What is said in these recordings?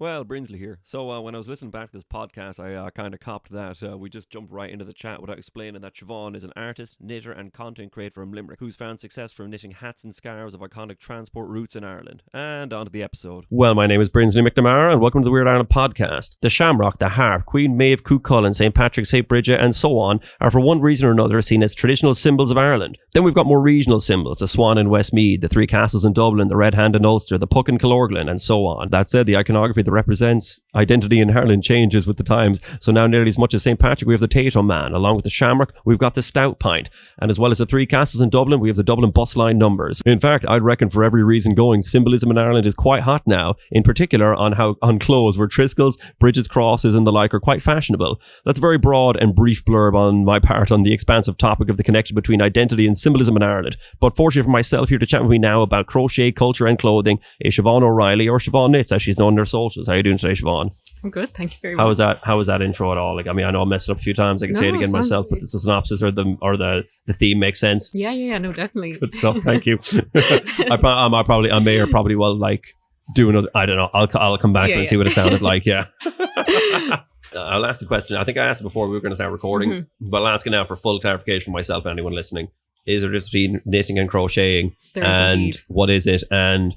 Well, Brinsley here. So when I was listening back to this podcast, I kind of copped that we just jumped right into the chat without explaining that Siobhan is an artist, knitter and content creator from Limerick who's found success from knitting hats and scarves of iconic transport routes in Ireland. And on to the episode. Well, my name is Brinsley McNamara and welcome to the Weird Ireland podcast. The Shamrock, the Harp, Queen Maeve, Cuchulainn, St. Patrick, St. Bridget and so on are for one reason or another seen as traditional symbols of Ireland. Then we've got more regional symbols, the Swan in Westmeath, the Three Castles in Dublin, the Red Hand in Ulster, the Puck in Killorglin and so on. That said, the iconography that represents identity in Ireland changes with the times, so now nearly as much as St. Patrick we have the Tato Man, along with the Shamrock we've got the Stout Pint, and as well as the Three Castles in Dublin we have the Dublin bus line numbers. In fact, I'd reckon for every reason going, symbolism in Ireland is quite hot now, in particular on clothes where Triskells, Bridget's crosses and the like are quite fashionable. That's a very broad and brief blurb on my part on the expansive topic of the connection between identity and symbolism in Ireland, but fortunately for myself, here to chat with me now about crochet, culture and clothing is Siobhan O'Reilly, or Siobhsknits as she's known in her socials. How are you doing today, Siobhan? I'm good, thank you very much. How was that intro at all? Like, I mean, I know I messed it up a few times. I can say it again myself, but the synopsis or the theme makes sense. Yeah, no, definitely. Good stuff. Thank you. I may or probably will like do another. I don't know. I'll come back to it and see what it sounded like. Yeah. I'll ask the question. I think I asked it before we were going to start recording, but I'll ask it now for full clarification for myself and anyone listening. Is there just between knitting and crocheting? There is indeed. What is it? And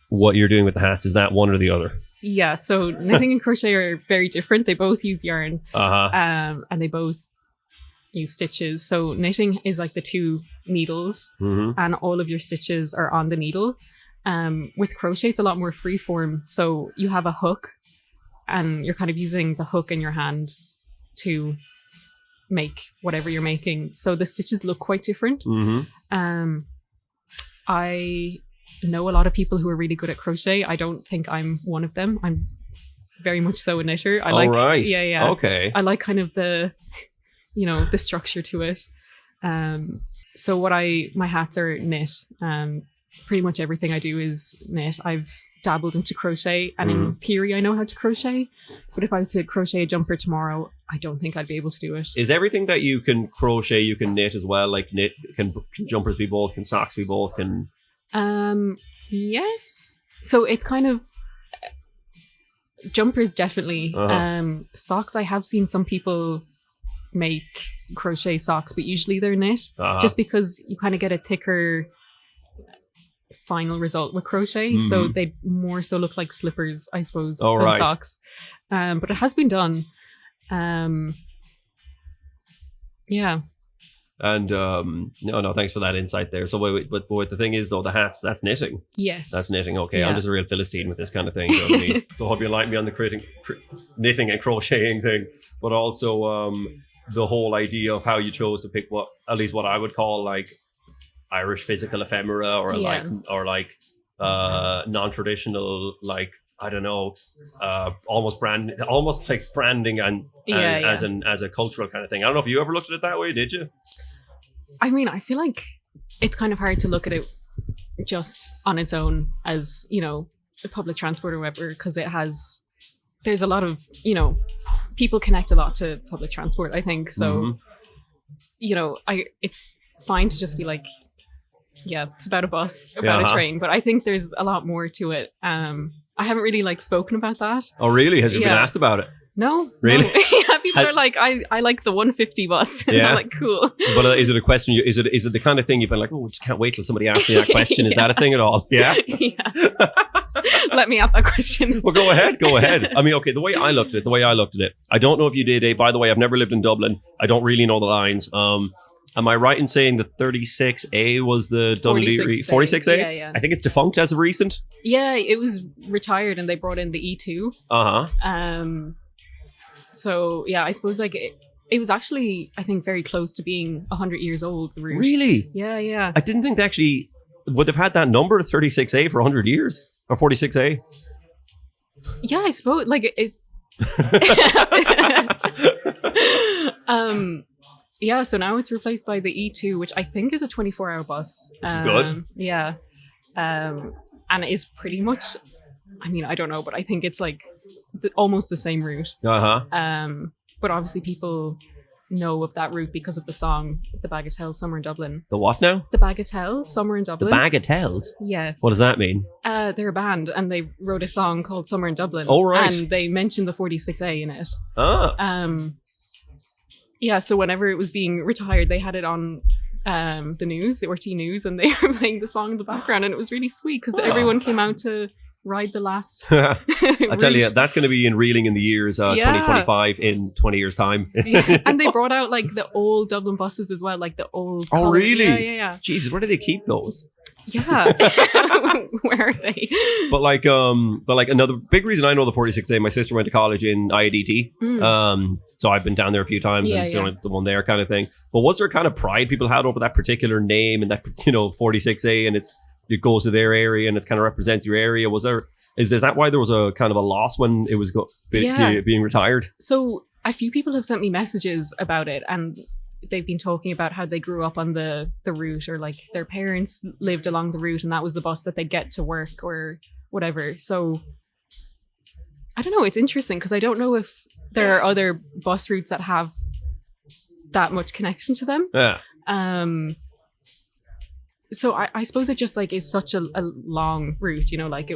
what you're doing with the hats, is that one or the other? Yeah, so knitting and crochet are very different. They both use yarn, and they both use stitches. So knitting is like the two needles, and all of your stitches are on the needle. With crochet, it's a lot more freeform. So you have a hook, and you're kind of using the hook in your hand to make whatever you're making. So the stitches look quite different. I know a lot of people who are really good at crochet. I don't think I'm one of them. I'm very much so a knitter. Yeah. Okay. I like kind of the structure to it. So my hats are knit. Pretty much everything I do is knit. I've dabbled into crochet, and in theory I know how to crochet, but if I was to crochet a jumper tomorrow, I don't think I'd be able to do it. Is everything that you can crochet you can knit as well? Like knit, can jumpers be both? Can socks be both? Can yes. So it's kind of jumpers definitely. Socks, I have seen some people make crochet socks, but usually they're knit, just because you kind of get a thicker final result with crochet, so they more so look like slippers, I suppose, than socks. But it has been done. Yeah. And no, thanks for that insight there. So but the thing is though, the hats, that's knitting. Yes, that's knitting. Okay, yeah. I'm just a real Philistine with this kind of thing. You know what I mean? So I hope you like me on the knitting and crocheting thing, but also the whole idea of how you chose to pick at least what I would call like Irish physical ephemera, or like non-traditional, like, I don't know, almost like branding and as a cultural kind of thing. I don't know if you ever looked at it that way, did you? I mean, I feel like it's kind of hard to look at it just on its own as, public transport or whatever, because there's a lot of, people connect a lot to public transport, I think. So, it's fine to just be like, yeah, it's about a bus, about a train, but I think there's a lot more to it. I haven't really spoken about that. Oh, really? Has you been asked about it? No. Really? No. Yeah, people are like, I like the 150 bus. And I'm like, cool. But is it a question? Is it the kind of thing you've been like, oh, we just can't wait till somebody asks me that question? Is that a thing at all? Yeah. Yeah. Let me ask that question. Well, go ahead. I mean, okay, the way I looked at it, I don't know if you did by the way, I've never lived in Dublin. I don't really know the lines. Am I right in saying the 36A was the Dundee 46A? Yeah. I think it's defunct as of recent. Yeah, it was retired and they brought in the E2. So yeah, I suppose like it was actually, I think, very close to being 100 years old, the route. Really? Yeah. I didn't think they actually would have had that number 36A for 100 years, or 46A. Yeah, I suppose like it. Yeah, so now it's replaced by the E2, which I think is a 24-hour bus. Which is good. Yeah. And it is pretty much, I mean, I don't know, but I think it's like almost the same route. But obviously people know of that route because of the song The Bagatelles, Summer in Dublin. The what now? The Bagatelles, Summer in Dublin. The Bagatelles? Yes. What does that mean? They're a band and they wrote a song called Summer in Dublin. Oh, right. And they mentioned the 46A in it. Ah. Yeah, so whenever it was being retired, they had it on the news, the RT News, and they were playing the song in the background, and it was really sweet because everyone came out to ride the last I tell you, that's going to be in Reeling in the years 2025 in 20 years time. Yeah. And they brought out like the old Dublin buses as well, like the old really? Yeah. Jesus, where do they keep those? Yeah. Where are they? But like another big reason I know the 46A, my sister went to college in IADT. So I've been down there a few times and still the one there kind of thing. But was there kind of pride people had over that particular name and that, 46A, and it goes to their area and it kind of represents your area? Is that why there was a kind of a loss when it was being retired? So a few people have sent me messages about it, and they've been talking about how they grew up on the route, or like their parents lived along the route and that was the bus that they get to work or whatever. So I don't know, it's interesting because I don't know if there are other bus routes that have that much connection to them. Yeah. So I suppose it just like is such a long route, like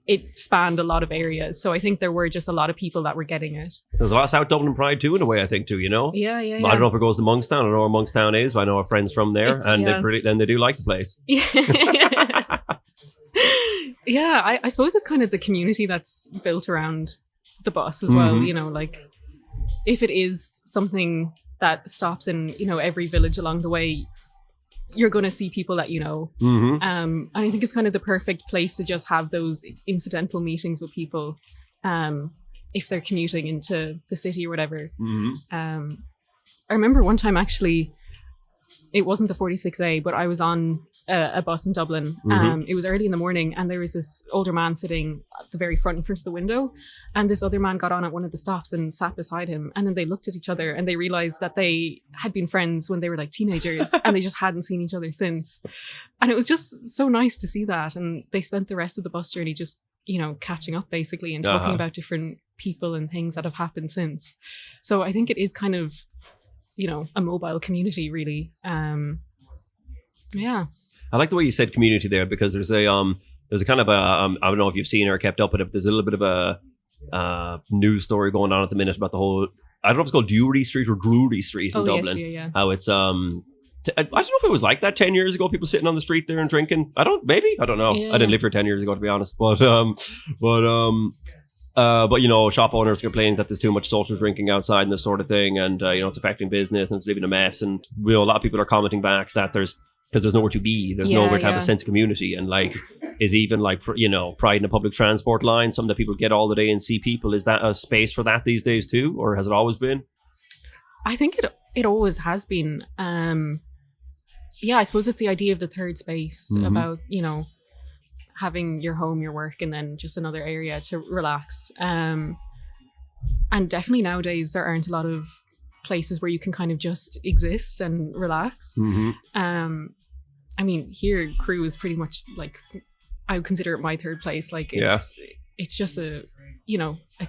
it spanned a lot of areas. So I think there were just a lot of people that were getting it. There's a lot of South Dublin pride too, in a way, I think too, Yeah. I don't know if it goes to Monkstown. I don't know where Monkstown is, but I know our friends from there, and they do like the place. Yeah, I suppose it's kind of the community that's built around the bus as well, like if it is something that stops in, every village along the way, you're going to see people that you know. And I think it's kind of the perfect place to just have those incidental meetings with people if they're commuting into the city or whatever. I remember one time, actually, it wasn't the 46A, but I was on a bus in Dublin. It was early in the morning and there was this older man sitting at the very front in front of the window, and this other man got on at one of the stops and sat beside him, and then they looked at each other and they realized that they had been friends when they were like teenagers and they just hadn't seen each other since. And it was just so nice to see that, and they spent the rest of the bus journey just catching up basically and talking about different people and things that have happened since. So I think it is kind of a mobile community, really. Yeah. I like the way you said community there, because there's a kind of a, I don't know if you've seen or kept up with it, but there's a little bit of a news story going on at the minute about the whole, I don't know if it's called Dewry Street or Drury Street in Dublin. Yeah. How it's, I don't know if it was like that 10 years ago, people sitting on the street there and drinking. I don't know. Yeah. I didn't live here 10 years ago, to be honest. But shop owners complaining that there's too much social drinking outside and this sort of thing, and it's affecting business and it's leaving a mess. And a lot of people are commenting back that there's nowhere to be, there's nowhere to have a sense of community, and like is even like pride in a public transport line something that people get all the day and see people. Is that a space for that these days too, or has it always been? I think it always has been. I suppose it's the idea of the third space, about having your home, your work, and then just another area to relax. And definitely nowadays there aren't a lot of places where you can kind of just exist and relax. I mean, here Crew is pretty much like, I would consider it my third place. Like it's just a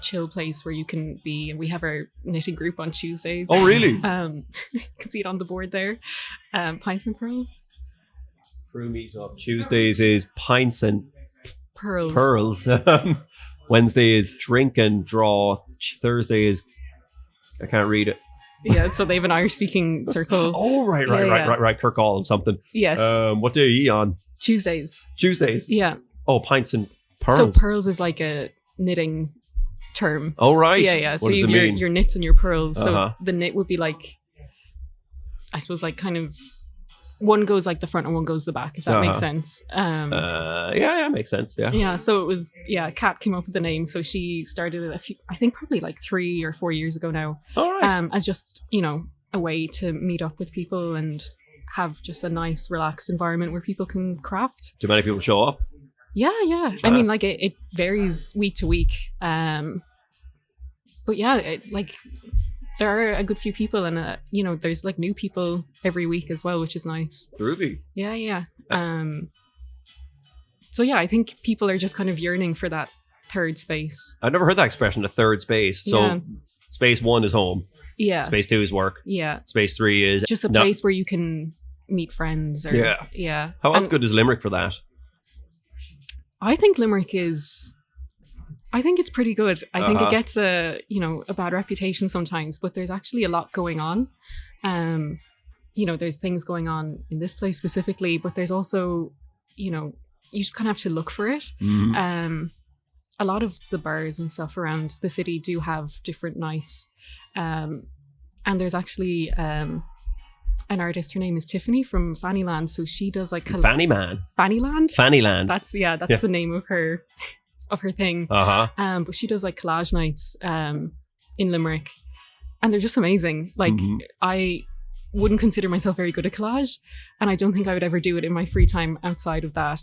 chill place where you can be. And we have our knitting group on Tuesdays. Oh, really? You can see it on the board there. Pints and Purls. Crew meet up. Tuesdays is Pints and Purls. Wednesday is Drink and Draw. Thursday is, I can't read it. Yeah, so they have an Irish speaking circle. Oh, right. Kirkall something. Yes. What day are you on? Tuesdays. Yeah. Oh, Pints and Purls. So Purls is like a knitting term. Oh, right. Yeah. So you have your knits and your pearls. So the knit would be like, I suppose, like kind of, one goes like the front and one goes the back, if that makes sense. Yeah, makes sense. Yeah. So it was, Kat came up with the name. So she started it I think probably like 3 or 4 years ago now. All right. As just, a way to meet up with people and have just a nice, relaxed environment where people can craft. Do many people show up? Yeah. I mean, like it varies week to week. But yeah, there are a good few people, and there's like new people every week as well, which is nice. Groovy. Yeah. So yeah, I think people are just kind of yearning for that third space. I've never heard that expression, the third space. So space one is home. Yeah. Space 2 is work. Yeah. Space 3 is just a place where you can meet friends. Or, yeah. How else good is Limerick for that? I think Limerick is... I think it's pretty good. I think it gets a bad reputation sometimes, but there's actually a lot going on. There's things going on in this place specifically, but there's also, you just kind of have to look for it. Mm-hmm. A lot of the bars and stuff around the city do have different nights. And there's actually an artist, her name is Tiffany from Fannyland. So she does like... Fannyland? Fannyland. That's the name of her thing. But she does like collage nights in Limerick. And they're just amazing. Like, I wouldn't consider myself very good at collage, and I don't think I would ever do it in my free time outside of that,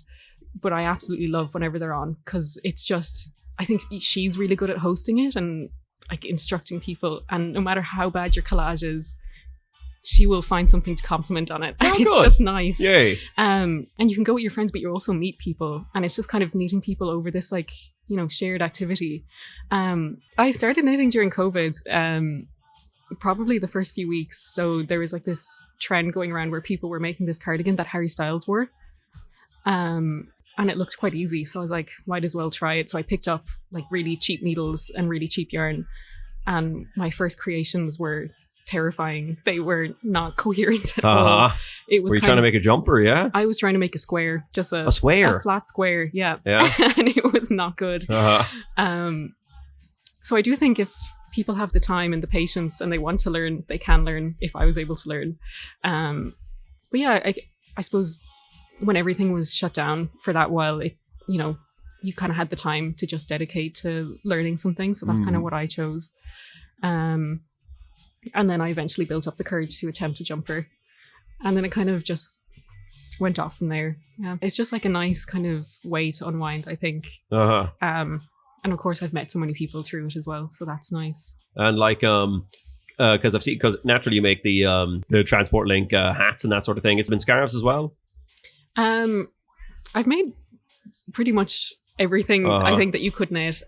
but I absolutely love whenever they're on, because it's just, I think she's really good at hosting it and like instructing people, and no matter how bad your collage is, she will find something to compliment on it. And it's just nice. Yay. And you can go with your friends, but you also meet people, and it's just kind of meeting people over this like, shared activity. I started knitting during COVID, probably the first few weeks. So there was like this trend going around where people were making this cardigan that Harry Styles wore. And it looked quite easy. So I was like, might as well try it. So I picked up like really cheap needles and really cheap yarn. And my first creations were terrifying. They were not coherent at all. It was. Were you trying to make a jumper? Yeah. I was trying to make a square, just a square, a flat square. Yeah. Yeah. And it was not good. So I do think if people have the time and the patience and they want to learn, they can learn, if I was able to learn. But yeah, I suppose when everything was shut down for that while, you kind of had the time to just dedicate to learning something. So that's kind of what I chose. And then I eventually built up the courage to attempt a jumper. And then it kind of just went off from there. Yeah. It's just like a nice kind of way to unwind, I think. And of course, I've met so many people through it as well, so that's nice. And like, because naturally you make the transport link hats and that sort of thing. It's been scarves as well. I've made pretty much everything I think that you could knit.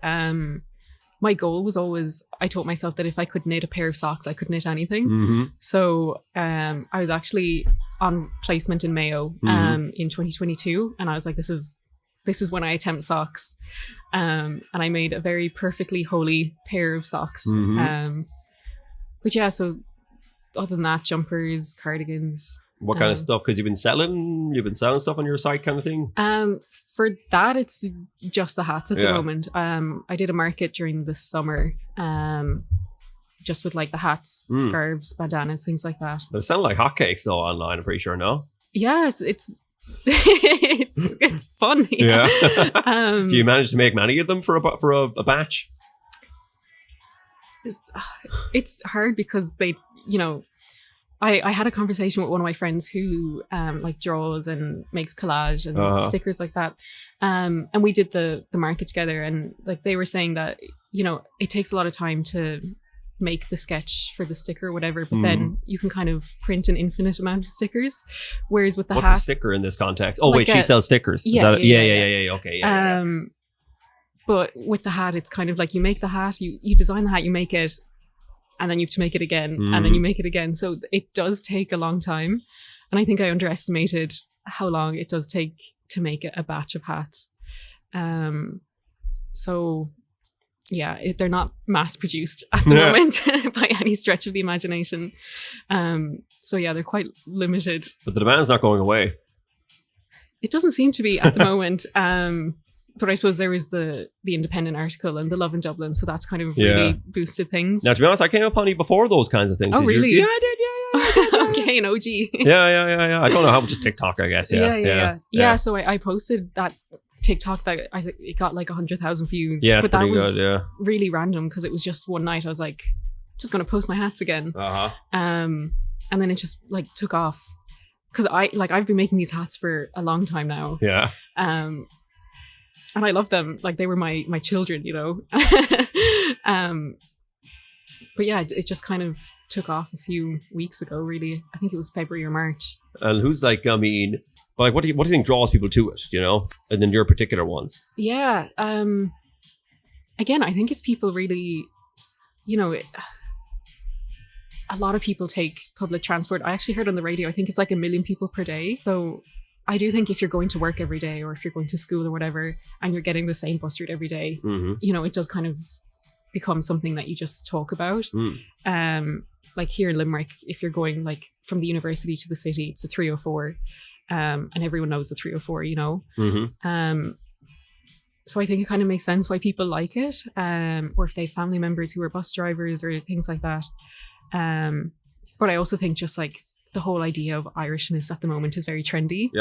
My goal was always, I told myself that if I could knit a pair of socks, I could knit anything. So I was actually on placement in Mayo in 2022, and I was like, this is when I attempt socks. And I made a very perfectly holy pair of socks. But yeah, so other than that, jumpers, cardigans. What kind of stuff? Because you've been selling stuff on your site kind of thing? For that, it's just the hats at the moment. I did a market during the summer, just with like the hats, scarves, bandanas, things like that. They sound like hotcakes though online, I'm pretty sure, no? Yeah, it's it's fun. Yeah. Do you manage to make many of them for a batch? It's hard because they, I had a conversation with one of my friends who like draws and makes collage and stickers like that. And we did the market together, and like they were saying that, it takes a lot of time to make the sketch for the sticker or whatever, but then you can kind of print an infinite amount of stickers. Whereas with the hat, what's a sticker in this context? Oh, like she sells stickers. Yeah. Okay. Yeah. But with the hat, it's kind of like you make the hat, you design the hat, you make it, and then you have to make it again, and then you make it again. So it does take a long time. And I think I underestimated how long it does take to make a batch of hats. So yeah, they're not mass produced at the moment by any stretch of the imagination. So yeah, they're quite limited. But the demand's not going away. It doesn't seem to be at the moment. But I suppose there was the Independent article and the Love in Dublin, so that's kind of really boosted things. Now, to be honest, I came upon you before those kinds of things. Oh, really? Yeah, I did. Yeah. Okay, an OG. Yeah. I don't know how, just TikTok, I guess. Yeah. So I posted that TikTok that I think it got like 100,000 views. Yeah, but that was really random because it was just one night. I was like, just going to post my hats again. And then it just like took off because I've been making these hats for a long time now. Yeah. And I love them. Like they were my children, But yeah, it just kind of took off a few weeks ago, really. I think it was February or March. And who's like, I mean, like, what do you think draws people to it, and then your particular ones? Yeah. Again, I think it's people really, a lot of people take public transport. I actually heard on the radio, I think it's like 1 million people per day. So I do think if you're going to work every day or if you're going to school or whatever, and you're getting the same bus route every day, you know, it does kind of become something that you just talk about. Like here in Limerick, if you're going like from the university to the city, it's a 304, and everyone knows the 304, you know. So I think it kind of makes sense why people like it, or if they have family members who are bus drivers or things like that. But I also think just like the whole idea of Irishness at the moment is very trendy.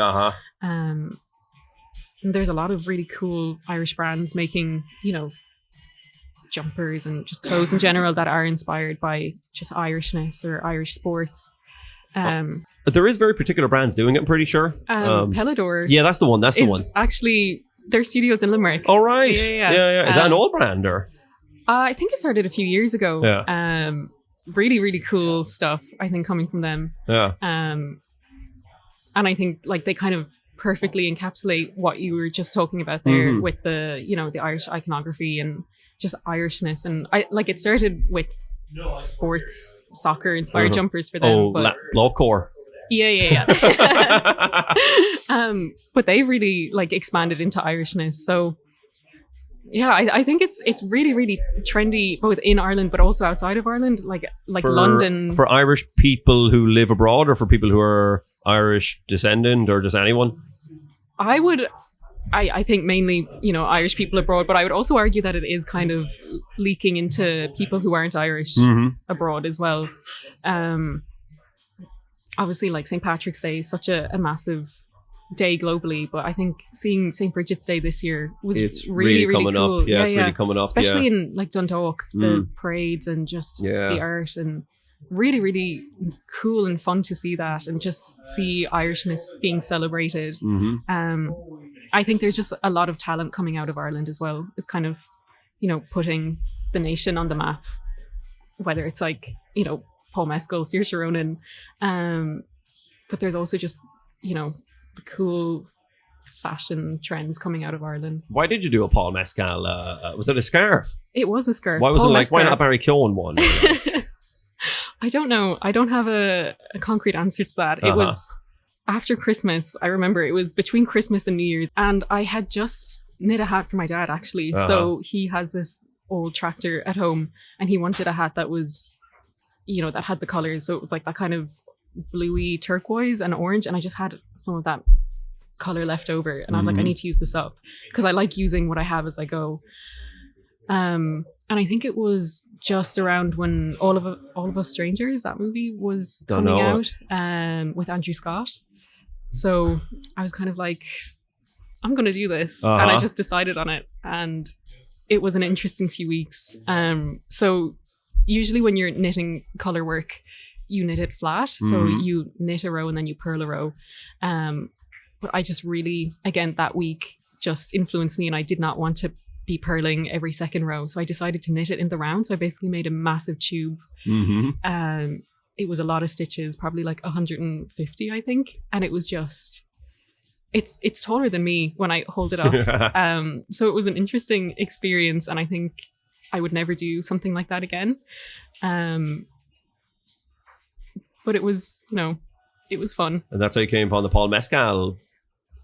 And there's a lot of really cool Irish brands making, you know, jumpers and just clothes in general that are inspired by just Irishness or Irish sports. There is very particular brands doing it, I'm pretty sure. Pelador. Yeah, that's the one. That's the one. Actually, their studio's in Limerick. Oh, right. Yeah. Is that an old brand or? I think it started a few years ago. Really, really cool stuff, I think, coming from them. And I think like they kind of perfectly encapsulate what you were just talking about there with the, you know, the Irish iconography and just Irishness. And I like it started with sports, soccer inspired jumpers for them. Oh, Lawcore. Yeah. But they've really like expanded into Irishness. So yeah, I think it's really, really trendy both in Ireland but also outside of Ireland, like for London. For Irish people who live abroad or for people who are Irish descendant or just anyone? I think mainly, you know, Irish people abroad, but I would also argue that it is kind of leaking into people who aren't Irish abroad as well. Obviously, like St. Patrick's Day is such a massive day globally, but I think seeing St. Bridget's Day this year was really coming cool. Up. Yeah, it's really coming up. Especially in like Dundalk, the parades and just the art, and really, really cool and fun to see that and just see Irishness being celebrated. I think there's just a lot of talent coming out of Ireland as well. It's kind of, you know, putting the nation on the map, whether it's like, you know, Paul Mescal, Saoirse Ronan, but there's also just, you know, the cool fashion trends coming out of Ireland. Why did you do a Paul Mescal? Was it a scarf? It was a scarf. Why was it like, why not a Barry Keoghan one? I don't know. I don't have a concrete answer to that. It was after Christmas. I remember it was between Christmas and New Year's, and I had just knit a hat for my dad actually. So he has this old tractor at home and he wanted a hat that was, you know, that had the colors. So it was like that kind of bluey turquoise and orange, and I just had some of that color left over, and I was like, I need to use this up because I like using what I have as I go. And I think it was just around when All of Us Strangers, that movie, was coming out with Andrew Scott. So I was kind of like, I'm gonna do this, and I just decided on it, and it was an interesting few weeks. So usually when you're knitting color work, you knit it flat. So you knit a row and then you purl a row. But I just really, again, that week just influenced me, and I did not want to be purling every second row. So I decided to knit it in the round. So I basically made a massive tube. It was a lot of stitches, probably like 150, I think. And it was just, it's taller than me when I hold it up. So it was an interesting experience, and I think I would never do something like that again. But it was, you know, it was fun. And that's how you came upon the Paul Mescal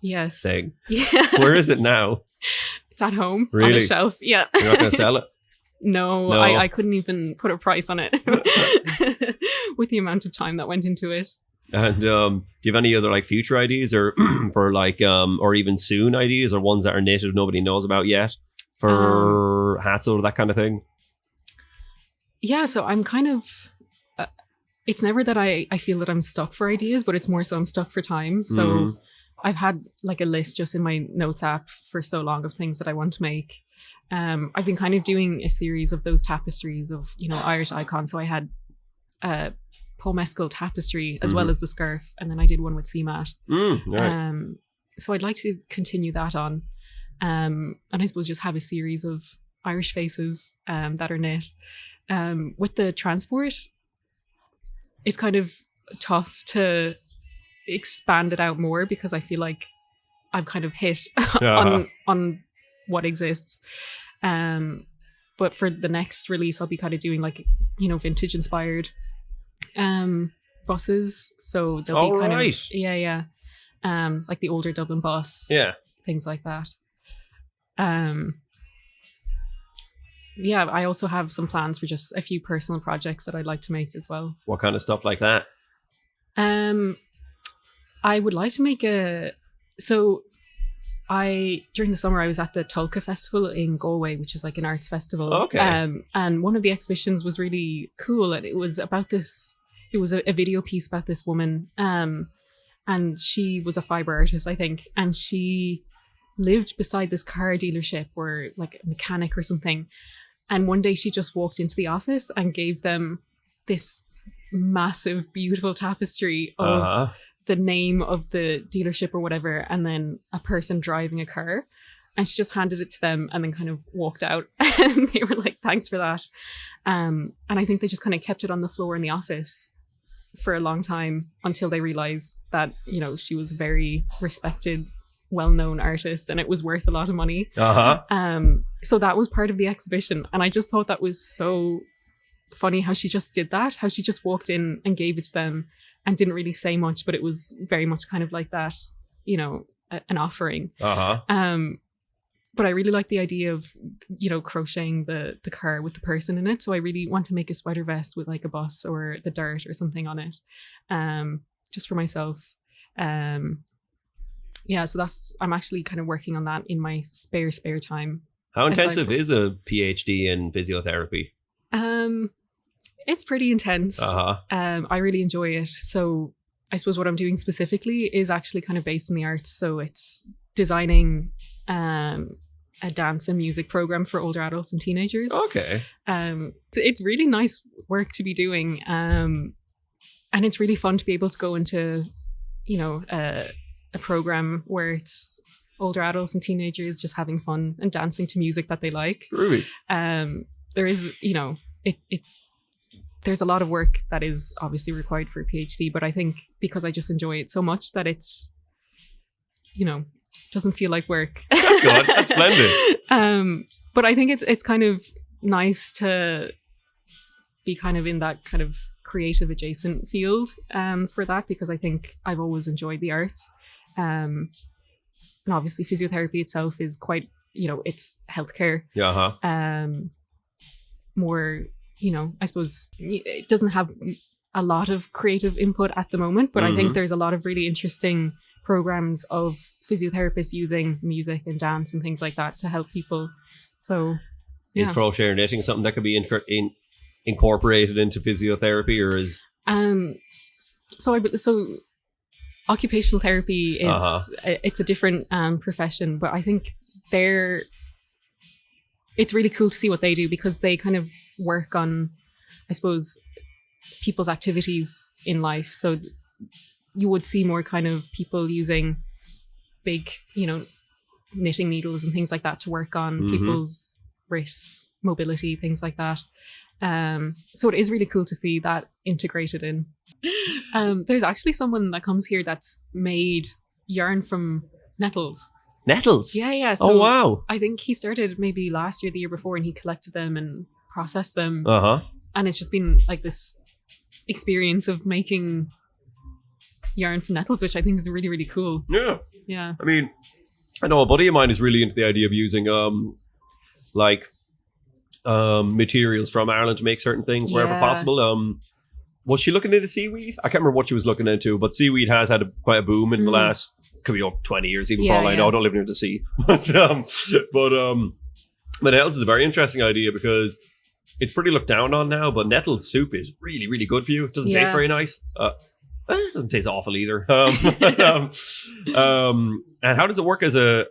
thing. Yeah. Where is it now? It's at home on a shelf. Yeah. You're not going to sell it? No. I couldn't even put a price on it with the amount of time that went into it. And do you have any other like future ideas or for like or even soon ideas, or ones that are knitted nobody knows about yet for hats or that kind of thing? Yeah, so I'm kind of it's never that I feel that I'm stuck for ideas, but it's more so I'm stuck for time. So I've had like a list just in my notes app for so long of things that I want to make. I've been kind of doing a series of those tapestries of, you know, Irish icons. So I had Paul Mescal tapestry as well as the scarf, and then I did one with CMAT. Right. So I'd like to continue that on, and I suppose just have a series of Irish faces that are knit. With the transport, it's kind of tough to expand it out more because I feel like I've kind of hit on what exists. But for the next release, I'll be kind of doing like, you know, vintage inspired buses. So they'll be kind of like the older Dublin bus. Yeah. Things like that. Yeah, I also have some plans for just a few personal projects that I'd like to make as well. What kind of stuff like that? I would like to make during the summer I was at the Tulka Festival in Galway, which is like an arts festival. Okay. And one of the exhibitions was really cool, and it was about this. It was a video piece about this woman, and she was a fiber artist, I think, and she lived beside this car dealership or like a mechanic or something. And one day she just walked into the office and gave them this massive, beautiful tapestry of the name of the dealership or whatever, and then a person driving a car. And she just handed it to them and then kind of walked out. And they were like, thanks for that. And I think they just kind of kept it on the floor in the office for a long time until they realized that, you know, she was a very respected, well-known artist and it was worth a lot of money. So that was part of the exhibition, and I just thought that was so funny how she just did that, how she just walked in and gave it to them and didn't really say much, but it was very much kind of like that, you know, an offering. But I really like the idea of, you know, crocheting the car with the person in it. So I really want to make a sweater vest with like a bus or the Dart or something on it, just for myself. Yeah, so I'm actually kind of working on that in my spare time. How intensive is a PhD in physiotherapy? It's pretty intense. I really enjoy it. So I suppose what I'm doing specifically is actually kind of based in the arts. So it's designing a dance and music program for older adults and teenagers. Okay. It's really nice work to be doing. And it's really fun to be able to go into, you know, a program where it's older adults and teenagers just having fun and dancing to music that they like. Really? There is, you know, there's a lot of work that is obviously required for a PhD, but I think because I just enjoy it so much that it's, you know, doesn't feel like work. That's good. That's splendid. But I think it's kind of nice to be kind of in that kind of creative adjacent field for that, because I think I've always enjoyed the arts. And obviously physiotherapy itself is quite, you know, it's healthcare. More, you know, I suppose it doesn't have a lot of creative input at the moment, but I think there's a lot of really interesting programs of physiotherapists using music and dance and things like that to help people. So is crochet or knitting something that could be incorporated into physiotherapy, or is so occupational therapy is it's a different profession, but I think it's really cool to see what they do, because they kind of work on, I suppose, people's activities in life. So you would see more kind of people using big, you know, knitting needles and things like that to work on people's wrists, mobility, things like that. So it is really cool to see that integrated in. There's actually someone that comes here that's made yarn from nettles. Nettles? Yeah. So oh, wow. I think he started maybe last year, the year before, and he collected them and processed them. And it's just been like this experience of making yarn from nettles, which I think is really, really cool. Yeah. I mean, I know a buddy of mine is really into the idea of using materials from Ireland to make certain things wherever possible. Was she looking into seaweed? I can't remember what she was looking into, but seaweed has had quite a boom in the last, could be up 20 years, even for all I know. I don't live near the sea. But nettles is a very interesting idea, because it's pretty looked down on now, but nettle soup is really, really good for you. It doesn't taste very nice. It doesn't taste awful either. And how does it work as a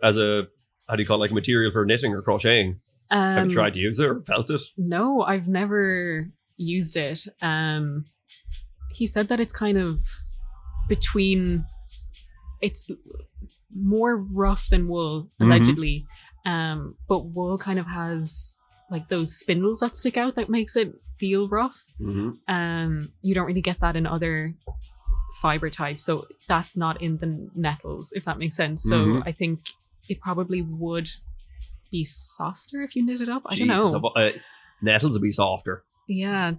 how do you call it, like a material for knitting or crocheting? Have you tried to use it or felt it? No, I've never used it. He said that it's kind of between, it's more rough than wool, allegedly. But wool kind of has like those spindles that stick out that makes it feel rough. You don't really get that in other fiber types, so that's not in the nettles, if that makes sense. So I think it probably would be softer if you knit it up. I don't know. Nettles would be softer. Yeah.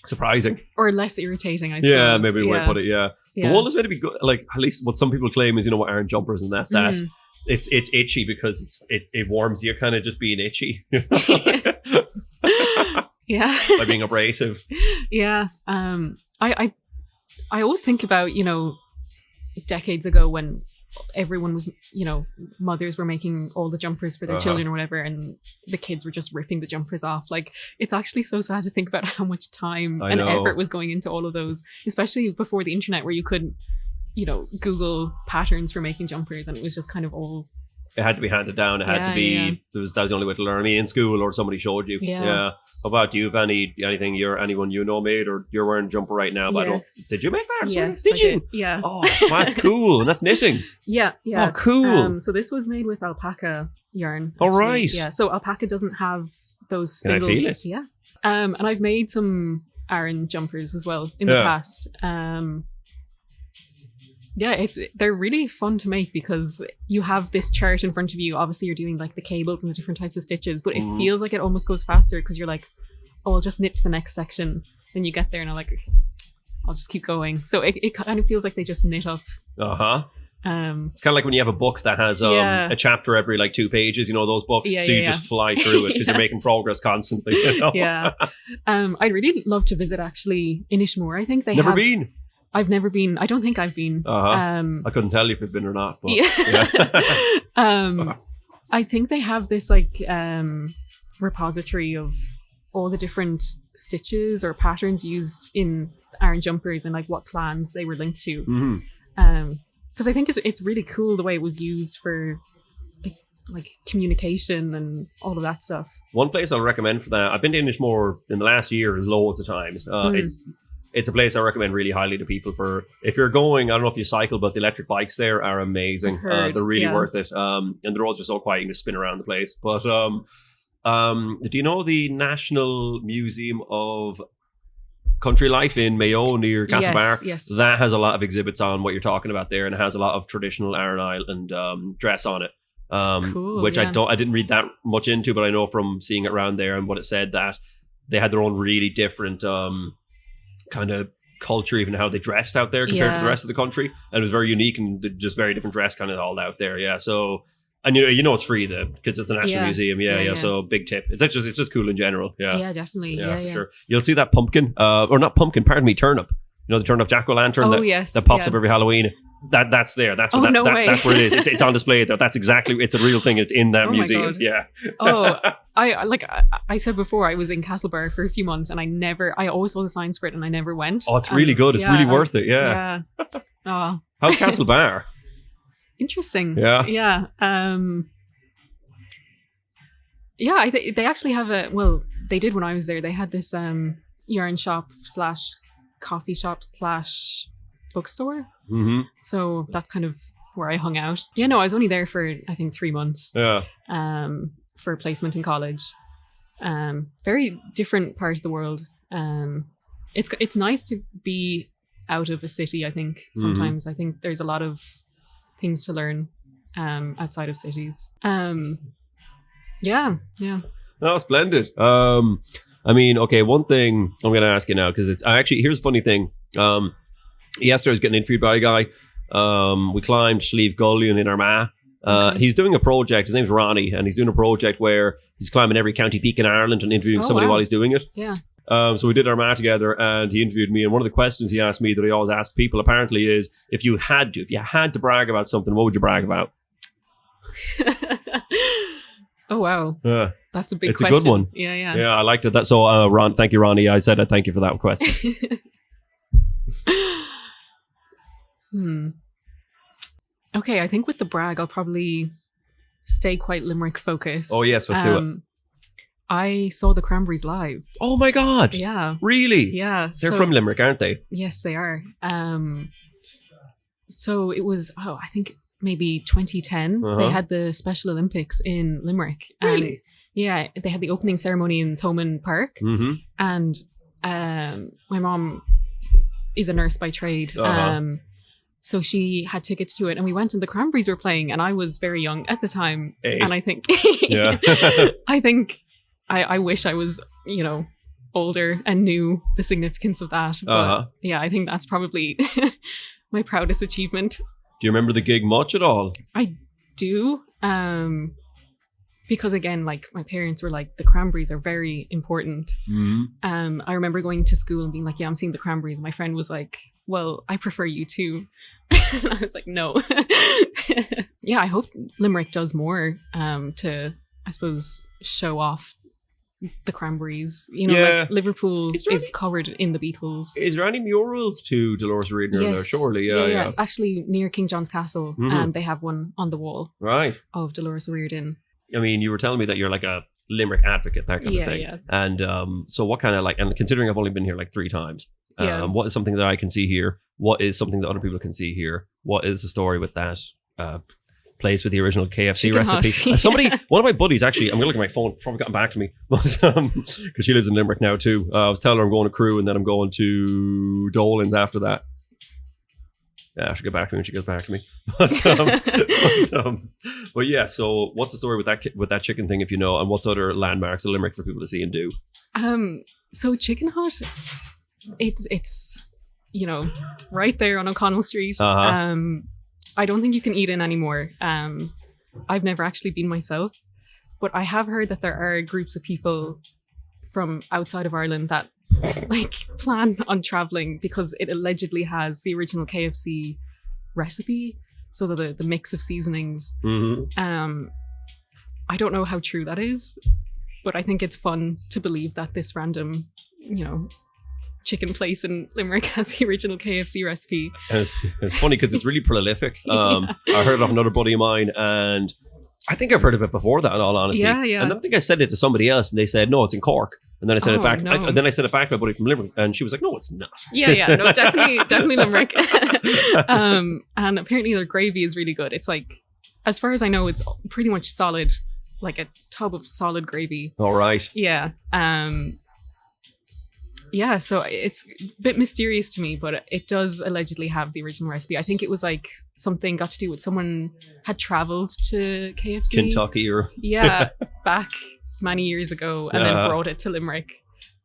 surprising. Or less irritating, I suppose. Yeah, maybe the way to put it, yeah. The wool is meant to be good. Like, at least what some people claim is, what iron jumpers and that it's itchy because it warms you, kind of just being itchy. Yeah. By being abrasive. Yeah. I always think about, decades ago when everyone was, mothers were making all the jumpers for their children or whatever, and the kids were just ripping the jumpers off. Like, it's actually so sad to think about how much time and effort was going into all of those, especially before the internet, where you could, Google patterns for making jumpers, and it was just kind of all... It had to be handed down. It had to be... That was the only way to learn. I mean, in school, or somebody showed you. Yeah. How about you? Have anyone made, or you're wearing a jumper right now? But did you make that? Yes, did you? Yeah. Oh, that's cool. And that's knitting. Yeah. Oh, cool. So this was made with alpaca yarn. All right. Yeah. So alpaca doesn't have those spindles. Can I feel it? Yeah. And I've made some Aran jumpers as well in the past. They're really fun to make because you have this chart in front of you. Obviously, you're doing like the cables and the different types of stitches, but it feels like it almost goes faster because you're like, oh, I'll just knit to the next section. Then you get there and I'll just keep going. So it kind of feels like they just knit up. It's kind of like when you have a book that has a chapter every 2 pages, those books. So you just fly through it because you're making progress constantly. Yeah. I'd really love to visit actually Inishmore. I think Never been. I've never been. I don't think I've been. I couldn't tell you if you've been or not. But, I think they have this repository of all the different stitches or patterns used in Aran jumpers and what clans they were linked to. Because I think it's really cool the way it was used for like communication and all of that stuff. One place I'll recommend for that, I've been to Inishmore in the last year loads of times. It's a place I recommend really highly to people for if you're going. I don't know if you cycle, but the electric bikes there are amazing. They're really worth it. And the roads are so quiet, you can just spin around the place. But do you know the National Museum of Country Life in Mayo near Castlebar? Yes. That has a lot of exhibits on what you're talking about there, and it has a lot of traditional Aran Island dress on it. Cool, which I didn't read that much into, but I know from seeing it around there and what it said that they had their own really different kind of culture, even how they dressed out there compared to the rest of the country, and it was very unique and just very different dress kind of all out there. So, and it's free because it's the National Museum. So big tip. It's just cool in general. Definitely. For sure. You'll see that pumpkin or not pumpkin, pardon me, turnip. The turnip jack-o'-lantern that pops up every Halloween. That's there. That's where that's where it is. It's on display there. That's exactly. It's a real thing. It's in that museum. I said before, I was in Castlebar for a few months, and I always saw the signs for it, and I never went. Oh, it's really good. It's really worth it. Yeah. Oh. How's Castlebar? Interesting. Yeah. I think they actually have they did when I was there. They had this yarn shop / coffee shop / bookstore. So that's kind of where I hung out. I was only there for I think 3 months. For placement in college. Very different part of the world. It's nice to be out of a city. I think sometimes I think there's a lot of things to learn outside of cities. No, splendid. I mean, okay, one thing I'm going to ask you now, because here's a funny thing. Yesterday I was getting interviewed by a guy. We climbed Slieve Gullion in Armagh. He's doing a project. His name's Ronnie, and he's doing a project where he's climbing every county peak in Ireland and interviewing somebody while he's doing it. Yeah. So we did Armagh together, and he interviewed me. And one of the questions he asked me that I always ask people, apparently, is if you had to brag about something, what would you brag about? Oh wow, that's a big it's question. It's a good one. Yeah, I liked it. So Ron, thank you, Ronnie. I said I thank you for that question. Okay, I think with the brag, I'll probably stay quite Limerick focused. Oh yes, let's do it. I saw the Cranberries live. Oh my God. Yeah. Really? Yeah. They're from Limerick, aren't they? Yes, they are. So it was, I think maybe 2010. They had the Special Olympics in Limerick. Really? Yeah. They had the opening ceremony in Thomond Park. And my mom is a nurse by trade. So she had tickets to it, and we went, and the Cranberries were playing, and I was very young at the time. 8. And I think, I wish I was, older and knew the significance of that. But yeah, I think that's probably my proudest achievement. Do you remember the gig much at all? I do. Because again, like my parents were like, the Cranberries are very important. Mm-hmm. I remember going to school and being like, yeah, I'm seeing the Cranberries. My friend was like, well, I prefer you too. And I was like, no. Yeah, I hope Limerick does more to, I suppose, show off the Cranberries. You know, like Liverpool is covered in the Beatles. Is there any murals to Dolores O'Riordan there? Surely, yeah. Actually, near King John's Castle, they have one on the wall of Dolores O'Riordan. I mean, you were telling me that you're like a Limerick advocate, that kind of thing. Yeah. And so what kind of like, and considering I've only been here like 3 times, what is something that I can see here? What is something that other people can see here? What is the story with that place with the original KFC Chicken recipe? Somebody, one of my buddies actually, I'm going to look at my phone, probably gotten back to me, because she lives in Limerick now too. I was telling her I'm going to Crewe and then I'm going to Dolan's after that. Yeah, she'll get back to me when she gets back to me. But yeah, so what's the story with that chicken thing, if you know, and what's other landmarks of Limerick for people to see and do? So Chicken Hut, it's you know, right there on O'Connell Street. I don't think you can eat in anymore. I've never actually been myself, but I have heard that there are groups of people from outside of Ireland that like plan on traveling because it allegedly has the original KFC recipe, so the mix of seasonings. I don't know how true that is, but I think it's fun to believe that this random, you know, chicken place in Limerick has the original KFC recipe. And it's funny because it's really prolific. I heard it off another buddy of mine, and I think I've heard of it before that, in all honesty. Yeah. And then I think I said it to somebody else and they said, no, it's in Cork. And then I said it back. No. Then I said it back to my buddy from Limerick and she was like, no, it's not. Yeah. No, definitely Limerick. And apparently their gravy is really good. It's like, as far as I know, it's pretty much solid, like a tub of solid gravy. All right. Yeah. Yeah, so it's a bit mysterious to me, but it does allegedly have the original recipe. I think it was like something got to do with someone had traveled to KFC. Kentucky or... Yeah, back many years ago and then brought it to Limerick.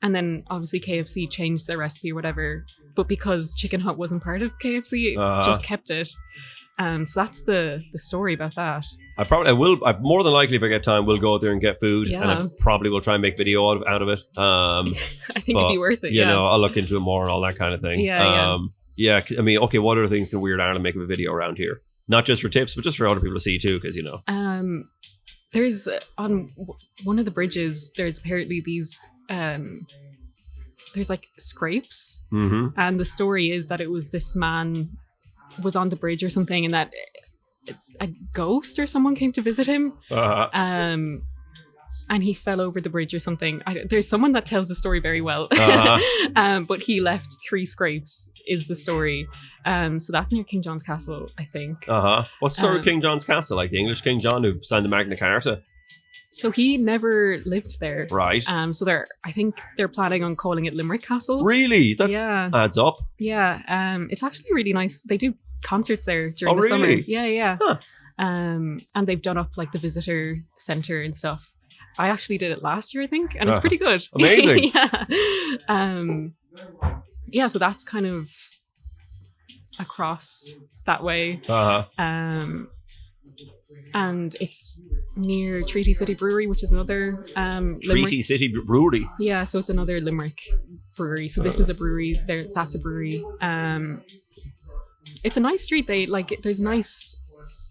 And then obviously KFC changed their recipe or whatever. But because Chicken Hut wasn't part of KFC, it just kept it. So that's the story about that. I more than likely, if I get time, will go out there and get food, and I probably will try and make video out of it. I think it'd be worth it. You know, I'll look into it more and all that kind of thing. Yeah. I mean, okay, what other things can Weird Ireland make of a video around here? Not just for tips, but just for other people to see too, because you know. There's on one of the bridges. There's apparently these. There's like scrapes, and the story is that it was this man was on the bridge or something, and that a ghost or someone came to visit him, and he fell over the bridge or something. There's someone that tells the story very well, but he left 3 scrapes is the story. So that's near King John's Castle, I think. What's the story of King John's Castle? Like the English King John who signed the Magna Carta? So he never lived there. Right. So I think they're planning on calling it Limerick Castle. Really? That adds up. Yeah. It's actually really nice. They do concerts there during the summer. Yeah. Huh. And they've done up like the visitor centre and stuff. I actually did it last year, I think, and it's pretty good. Amazing. Yeah. So that's kind of across that way. And it's near Treaty City Brewery, which is another Treaty City Brewery. Yeah, so it's another Limerick brewery. So this is a brewery. That's a brewery. It's a nice street. There's nice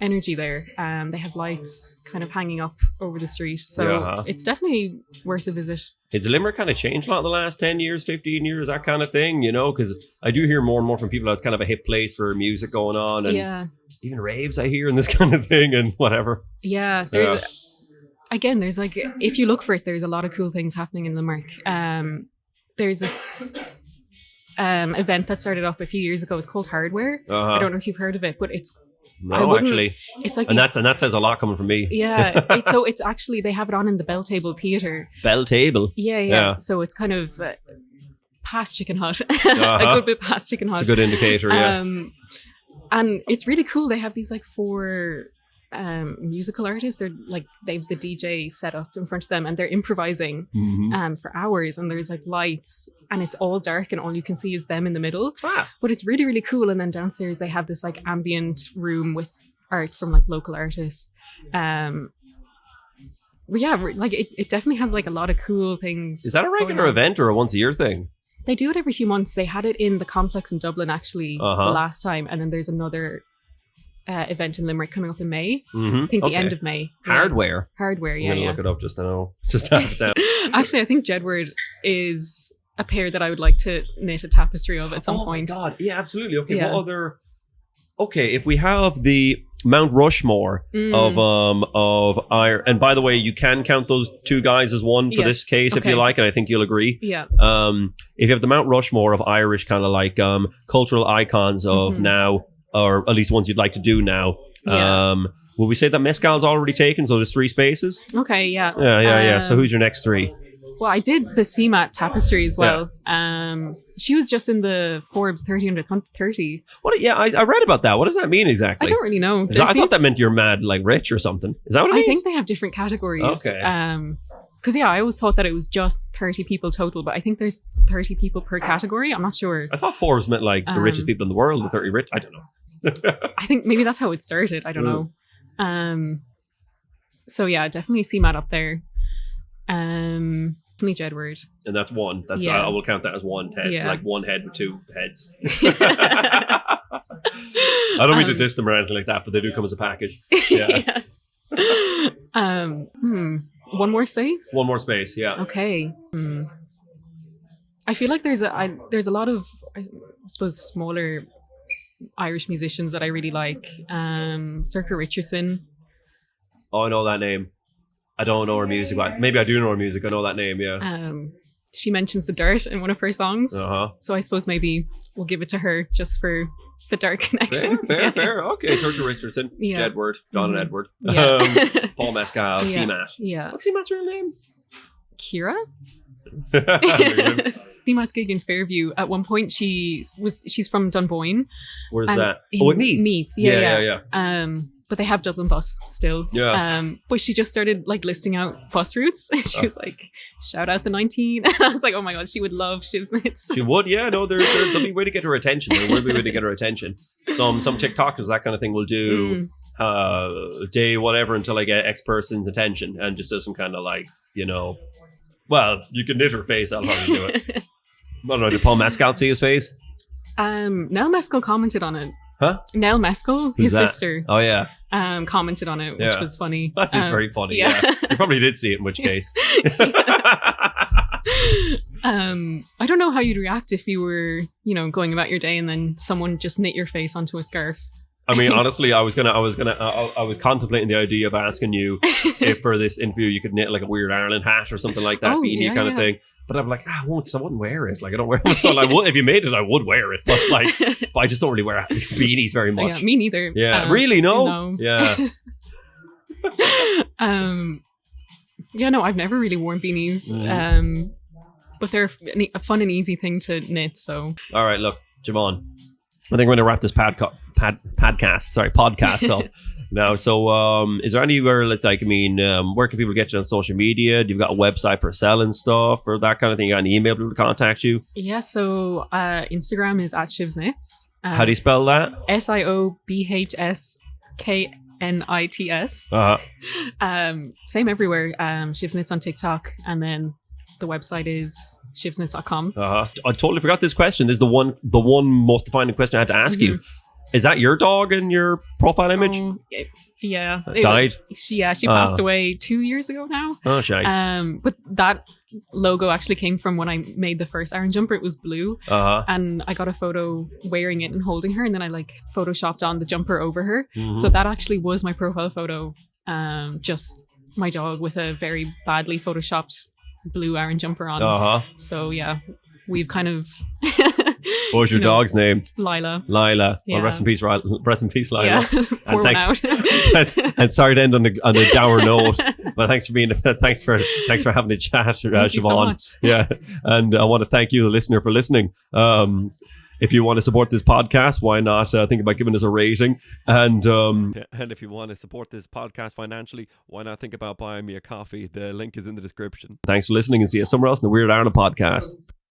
energy there. They have lights kind of hanging up over the street, so it's definitely worth a visit. Has Limerick kind of changed a lot in the last 10 years, 15 years, that kind of thing, you know? Because I do hear more and more from people that it's kind of a hip place for music going on, and even raves I hear and this kind of thing and whatever. Yeah, there's like, if you look for it, there's a lot of cool things happening in Limerick. There's this event that started up a few years ago. It's called Hardware. I don't know if you've heard of it, but it's No, actually. It's like, and that says a lot coming from me. Yeah. It's actually, they have it on in the Bell Table Theatre. Bell Table? Yeah. So it's kind of past Chicken Hut. A good bit past Chicken Hut. It's a good indicator, yeah. And it's really cool. They have these like 4 musical artists. They're like, they've the DJ set up in front of them and they're improvising for hours, and there's like lights and it's all dark and all you can see is them in the middle. But it's really, really cool. And then downstairs they have this like ambient room with art from like local artists. But yeah, like it definitely has like a lot of cool things. Is that a regular event or a once a year thing? They do it every few months. They had it in the complex in Dublin actually the last time, and then there's another event in Limerick coming up in May. I think the end of May. Hardware. Hardware, yeah. I'm going to look it up just to know. Just to have it down. Actually, I think Jedward is a pair that I would like to knit a tapestry of at some point. Oh my God. Yeah, absolutely. Okay, what other... Okay, if we have the Mount Rushmore of Irish, and by the way, you can count those two guys as one for this case if you like, and I think you'll agree. Yeah. If you have the Mount Rushmore of Irish kind of like cultural icons of now, or at least ones you'd like to do now, will we say that Mescal's already taken? So there's 3 spaces. Okay. Yeah. Yeah. So who's your next 3? Well, I did the CMAT tapestry as well. Yeah. She was just in the Forbes 30 under 30. What? Yeah, I read about that. What does that mean exactly? I don't really know. I thought that meant you're mad, like rich or something. Is that what it means? I think they have different categories. Okay. Because I always thought that it was just 30 people total, but I think there's 30 people per category. I'm not sure. I thought Forbes meant like the richest people in the world, the 30 rich. I don't know. I think maybe that's how it started. I don't know. So yeah, definitely CMAT up there. Jedward. And that's one. That's I will count that as one head. Yeah. Like one head with 2 heads. I don't mean to diss them or anything like that, but they do come as a package. Yeah. One more space? One more space, yeah. Okay. I feel like there's a lot of, I suppose, smaller Irish musicians that I really like. Circa Richardson. Oh, I know that name. I don't know her music, but maybe I do know her music. I know that name, yeah. She mentions the dirt in one of her songs. So I suppose maybe we'll give it to her just for the dirt connection. Fair. Okay, Circa Richardson, Jedward, John and Edward, Paul Mescal, CMAT. Yeah. What's CMAT's real name? Kira? CMAT's gig in Fairview. At one point, she's from Dunboyne. Where's that? Oh, at Meath. Meath, yeah. But they have Dublin bus still. Yeah. But she just started like listing out bus routes. And she was like, shout out the 19. And I was like, oh my God, she would love Siobhsknits. She would, yeah. No, there'll be a way to get her attention. There will be a way to get her attention. Some TikTokers, that kind of thing, will do day whatever until I get X person's attention, and just do some kind of like, well, you can knit her face. I'll probably do it. I don't know, did Paul Mescal see his face? Nell Mescal commented on it. Huh? Nell Mescal, his sister. Oh, yeah. Commented on it, which was funny. That is very funny, yeah. You probably did see it, in which case. I don't know how you'd react if you were, going about your day and then someone just knit your face onto a scarf. I mean, honestly, I was contemplating the idea of asking you if for this interview you could knit like a Weird Ireland hat or something like that, beanie kind of thing. But I'm like, I won't, because I wouldn't wear it. Like, I don't wear it. Well, I would, if you made it, I would wear it. But I just don't really wear beanies very much. Yeah, me neither. Yeah, really? No? Yeah. No, I've never really worn beanies. But they're a fun and easy thing to knit. So. All right, look, Siobhan, I think we're going to wrap this podcast up. Now, so is there anywhere, where can people get you on social media? Do you got a website for selling stuff or that kind of thing? You got an email people to contact you? Yeah, so Instagram is @Siobhsknits. How do you spell that? Siobhsknits. Same everywhere. Siobhsknits on TikTok, and then the website is siobhsknits.com. I totally forgot this question. This is the one most defining question I had to ask you. Is that your dog in your profile image? Yeah. Died? She passed away 2 years ago now. Oh, shite. But that logo actually came from when I made the first Iron Jumper. It was blue. And I got a photo wearing it and holding her, and then I photoshopped on the jumper over her. So that actually was my profile photo. Just my dog with a very badly photoshopped blue Iron Jumper on. So yeah, we've kind of... What was your dog's name? Lila. Yeah. Well, rest in peace, Lila. Yeah. Pour one out. And sorry to end on a dour note, but thanks for having the chat, Thank you Siobhan. so much. Yeah, and I want to thank you, the listener, for listening. if you want to support this podcast, why not think about giving us a rating? And if you want to support this podcast financially, why not think about buying me a coffee? The link is in the description. Thanks for listening, and see you somewhere else in the Weird Ireland podcast.